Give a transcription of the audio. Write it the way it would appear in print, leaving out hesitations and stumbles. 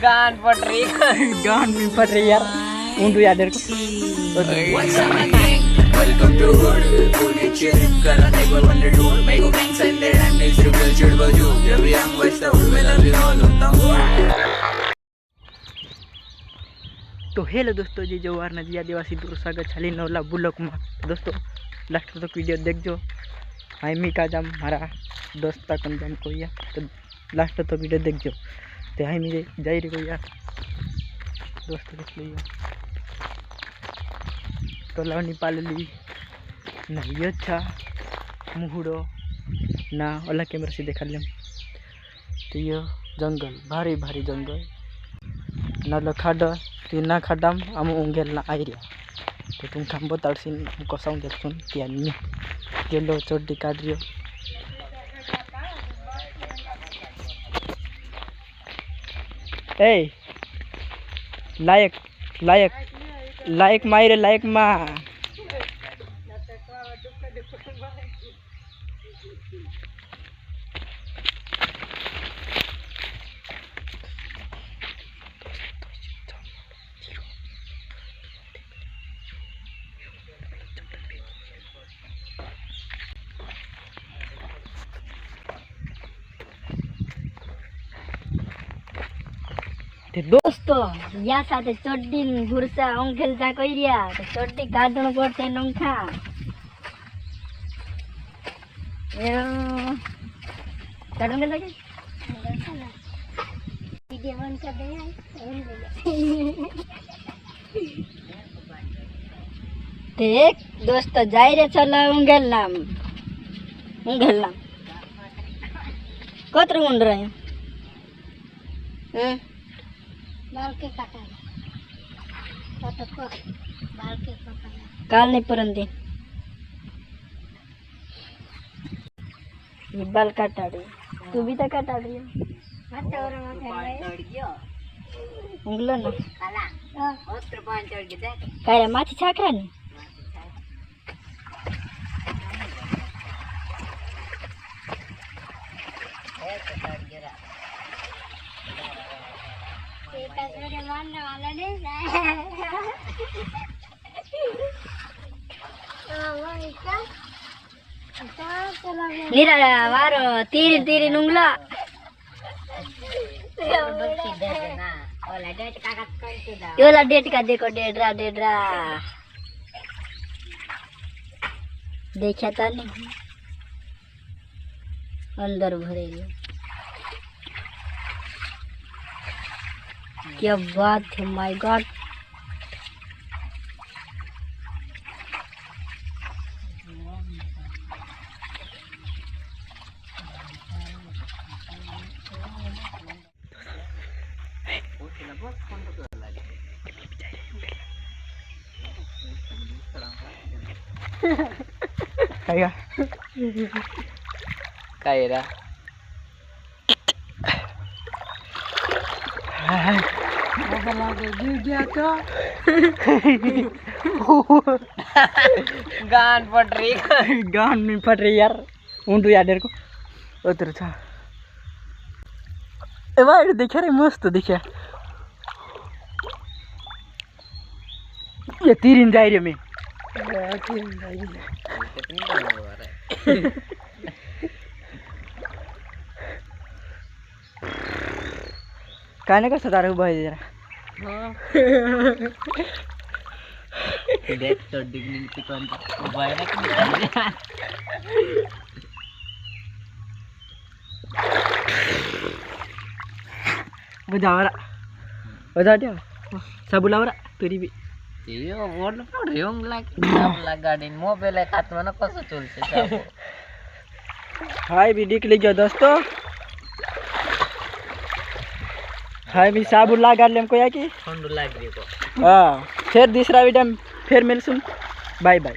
गान पट रही गान भी पट रही यार ऊँटू याद को Welcome to Hood, Pune chill, kala table wonder do, make a gang send it and next to build your value. Every young west the women are in all of them. तो हेलो दोस्तों जी जवाहर नदिया दिवासी दूर स्वागत छाली नवला bullock में दोस्तों last तक video देखो हाइमी का जाम हमारा दोस्त का कम जाम कोई तो लास्ट तक वीडियो देखो तो हाइमी जाई रही कोई दोस्त देख ली तो लावनी पाली ना ये अच्छा मुहुड़ो ना ओला कैमरा से देखा लें तो ये जंगल भारी भारी जंगल ना लो खाड़ा तो ना खाडाम आम उंगेल ना आयरिया तो तुम खाम बताड़सी कसाऊं देखुन क्या नहीं ये लो चोटी काट रियो ए लायक लायक लायक मायरे लायक मा दोस्तों या साथे चड्डी घुरसा अंकेल जा कइरिया तो चड्डी काढणो पर्छ नंखा यो काढून गेला की वीडियो बंद कर दे देख दोस्त जाई रे चला अंकेल नाम कतरो मुंड रहे बाल के काटा बाल के काल नहीं परन दिन ये बाल काटा रही तू भी तो काटा रही उंगलो ना काय माथी छाकरा ने मारने वाला नहीं नीरा वारो तीरी तीरी नुंगला योला डेट का देखो डेडरा डेडरा देखा था नहीं अंदर भरेगी क्या बात है माय गॉड कायरा गान पट रही गान में पट रही यार ऊँटू याद को उतर था ए भाई देखा रे मस्त देखा ये तीरिन जाई रे में कहने का सदार हुआ है जरा देख तो डिग्निटी कौन बाय ना कि बुझावरा बजा दिया सब बुलावरा तेरी भी यो वोट पड़ रियोंग लगा दिन मोबाइल हाथ में ना कसो चलते सब हाय भी देख लीजिए दोस्तों हाय भी साबुन लगा ले हमको या कि ठंड लग रही को हां फिर दूसरा वीडियो फिर मिल सुन बाय बाय।